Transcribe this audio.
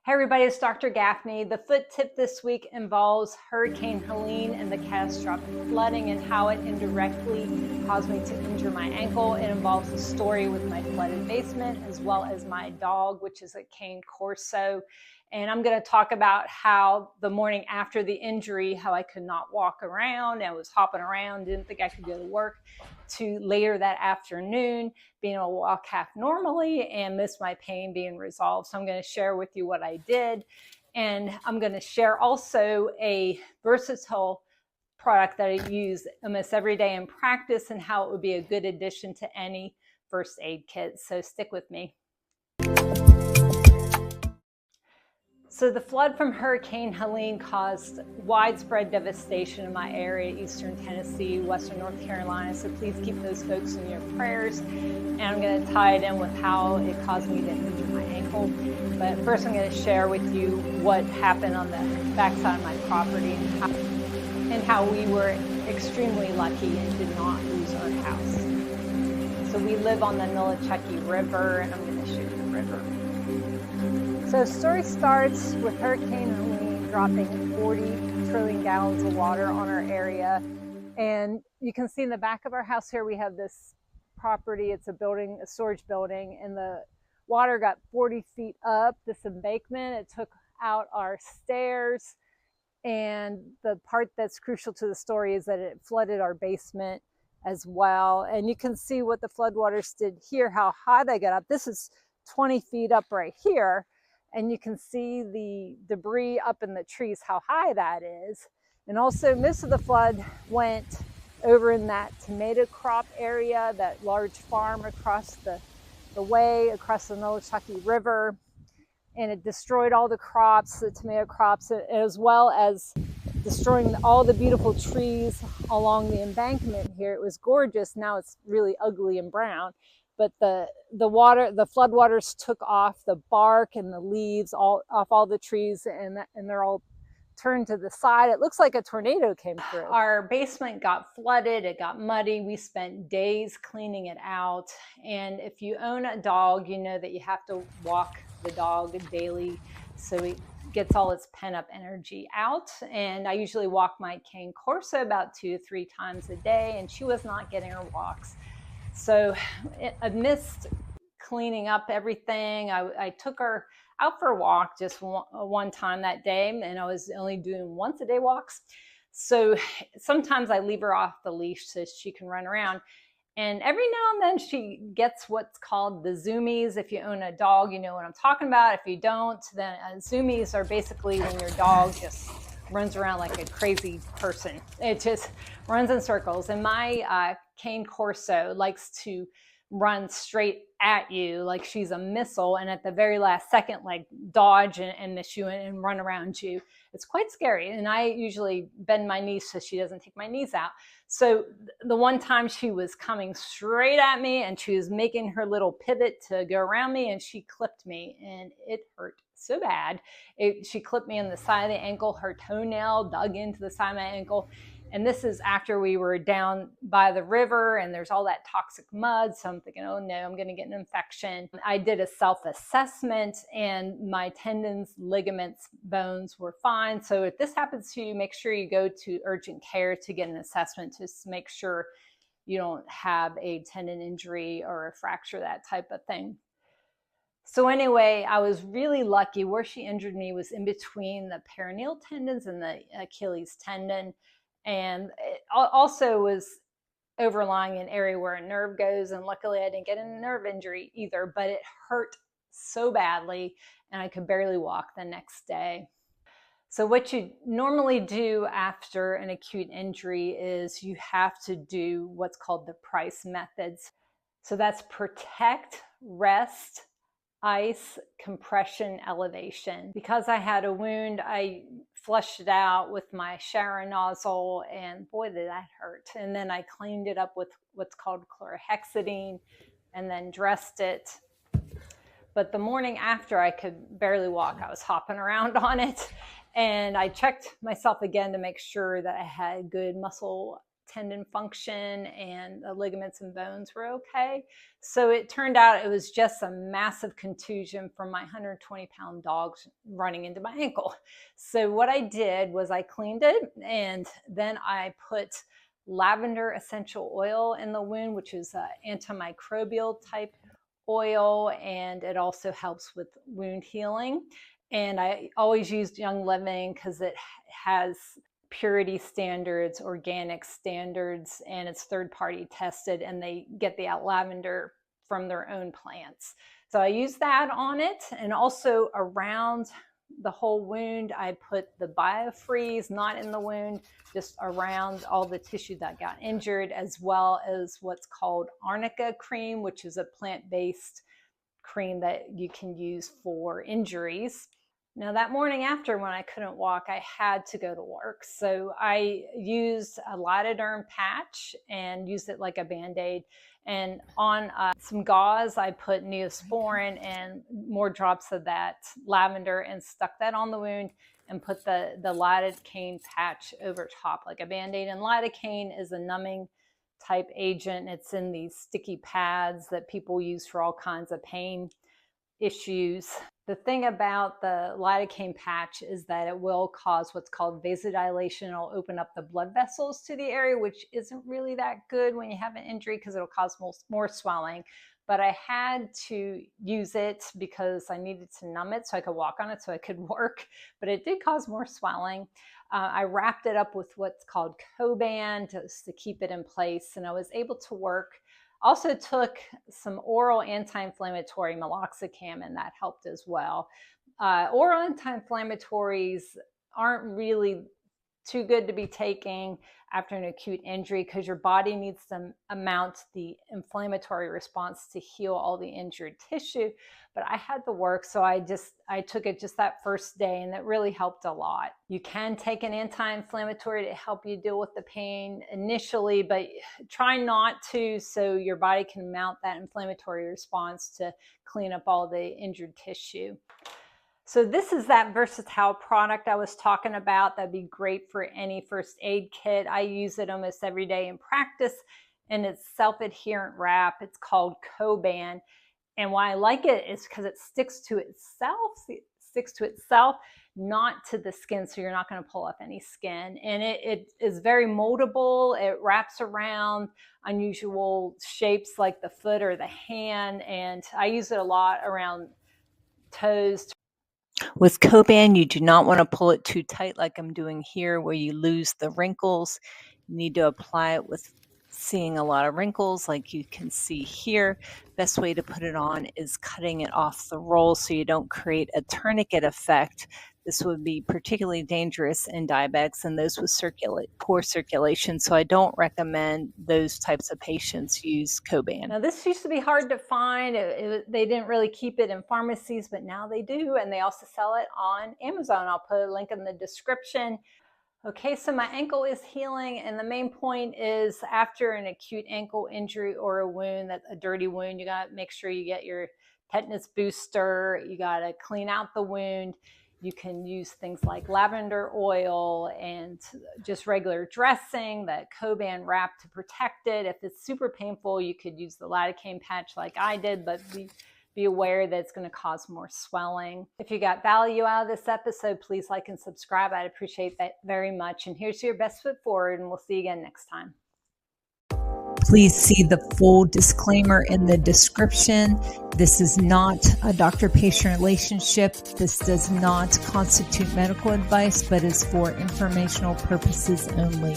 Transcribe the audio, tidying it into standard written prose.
Hey everybody, it's Dr. Gaffney. The foot tip this week involves Hurricane Helene and the catastrophic flooding and how it indirectly caused me to injure my ankle. It involves a story with my flooded basement as well as my dog, which is a cane corso. And I'm going to talk about how the morning after the injury, how I could not walk around. I was hopping around, didn't think I could go to work, to later that afternoon being able to walk half normally and miss my pain being resolved. So I'm going to share with you what I did. And I'm going to share also a versatile product that I use almost every day in practice and how it would be a good addition to any first aid kit. So stick with me. So the flood from Hurricane Helene caused widespread devastation in my area, eastern Tennessee, western North Carolina. So please keep those folks in your prayers. And I'm going to tie it in with how it caused me to injure my ankle. But first I'm going to share with you what happened on the backside of my property and how we were extremely lucky and did not lose our house. So we live on the Lidocaine River, and I'm going to show you the river. So the story starts with Hurricane Helene dropping 40 trillion gallons of water on our area. And you can see in the back of our house here, we have this property. It's a building, a storage building, and the water got 40 feet up this embankment. It took out our stairs. And the part that's crucial to the story is that it flooded our basement as well. And you can see what the floodwaters did here, how high they got up. This is 20 feet up right here. And you can see the debris up in the trees, how high that is. And also most of the flood went over in that tomato crop area, that large farm across the way, across the Lidocaine River. And it destroyed all the crops, the tomato crops, as well as destroying all the beautiful trees along the embankment here. It was gorgeous. Now it's really ugly and brown. But the floodwaters took off the bark and the leaves off all the trees, and they're all turned to the side. It looks like a tornado came through. Our basement got flooded. It got muddy. We spent days cleaning it out. And if you own a dog, you know that you have to walk the dog daily so it gets all its pent-up energy out. And I usually walk my cane corso about 2 to 3 times a day, and she was not getting her walks. So amidst cleaning up everything, I took her out for a walk just one time that day, and I was only doing once a day walks. So sometimes I leave her off the leash so she can run around. And every now and then she gets what's called the zoomies. If you own a dog, you know what I'm talking about. If you don't, then zoomies are basically when your dog just runs around like a crazy person. It just runs in circles. And my cane corso likes to run straight at you like she's a missile, and at the very last second, like dodge and miss you and run around you. It's quite scary. And I usually bend my knees so she doesn't take my knees out. So the one time she was coming straight at me and she was making her little pivot to go around me, and she clipped me, and it hurt so bad. She clipped me on the side of the ankle. Her toenail dug into the side of my ankle. And this is after we were down by the river and there's all that toxic mud. So I'm thinking, oh no, I'm going to get an infection. I did a self-assessment and my tendons, ligaments, bones were fine. So if this happens to you, make sure you go to urgent care to get an assessment to make sure you don't have a tendon injury or a fracture, that type of thing. So anyway, I was really lucky. Where she injured me was in between the peroneal tendons and the Achilles tendon. And it also was overlying an area where a nerve goes. And luckily I didn't get a nerve injury either, but it hurt so badly and I could barely walk the next day. So what you normally do after an acute injury is you have to do what's called the Price methods. So that's protect, rest, ice, compression, elevation. Because I had a wound, I flushed it out with my shower nozzle, and boy, did that hurt. And then I cleaned it up with what's called chlorhexidine and then dressed it. But the morning after, I could barely walk. I was hopping around on it. And I checked myself again to make sure that I had good muscle tendon function and the ligaments and bones were okay. So it turned out it was just a massive contusion from my 120-pound dog running into my ankle. So what I did was I cleaned it, and then I put lavender essential oil in the wound, which is an antimicrobial type oil, and it also helps with wound healing. And I always used Young Living because it has purity standards, organic standards, and it's third-party tested, and they get the lavender from their own plants. So I use that on it, and also around the whole wound, I put the Biofreeze, not in the wound, just around all the tissue that got injured, as well as what's called arnica cream, which is a plant-based cream that you can use for injuries. Now that morning after, when I couldn't walk, I had to go to work. So I used a Lidoderm patch and used it like a Band-Aid. And on some gauze, I put Neosporin and more drops of that lavender and stuck that on the wound and put the lidocaine patch over top like a Band-Aid. And lidocaine is a numbing type agent. It's in these sticky pads that people use for all kinds of pain issues. The thing about the lidocaine patch is that it will cause what's called vasodilation. It'll open up the blood vessels to the area, which isn't really that good when you have an injury because it'll cause more swelling. But I had to use it because I needed to numb it so I could walk on it so I could work, but it did cause more swelling. I wrapped it up with what's called Coban to keep it in place, and I was able to work. Also took some oral anti-inflammatory meloxicam, and that helped as well. Oral anti-inflammatories aren't really too good to be taking after an acute injury because your body needs to mount the inflammatory response to heal all the injured tissue. But I had to work, so I took it just that first day, and that really helped a lot. You can take an anti-inflammatory to help you deal with the pain initially, but try not to, so your body can mount that inflammatory response to clean up all the injured tissue. So this is that versatile product I was talking about that'd be great for any first aid kit. I use it almost every day in practice, and it's self-adherent wrap. It's called Coban. And why I like it is because it sticks to itself, not to the skin, so you're not going to pull off any skin. And it is very moldable. It wraps around unusual shapes like the foot or the hand, and I use it a lot around toes. With Coban, you do not want to pull it too tight like I'm doing here where you lose the wrinkles. You need to apply it with seeing a lot of wrinkles like you can see here. Best way to put it on is cutting it off the roll so you don't create a tourniquet effect. This would be particularly dangerous in diabetics and those with poor circulation, so I don't recommend those types of patients use Coban. Now this used to be hard to find. They didn't really keep it in pharmacies, but now they do, and they also sell it on Amazon. I'll put a link in the description. Okay, so my ankle is healing, and the main point is after an acute ankle injury or a wound, that's a dirty wound, you got to make sure you get your tetanus booster. You got to clean out the wound. You can use things like lavender oil and just regular dressing, that Coban wrap to protect it. If it's super painful, you could use the lidocaine patch like I did, but be aware that it's going to cause more swelling. If you got value out of this episode, please like and subscribe. I'd appreciate that very much. And here's your best foot forward, and we'll see you again next time. Please see the full disclaimer in the description. This is not a doctor-patient relationship. This does not constitute medical advice, but is for informational purposes only.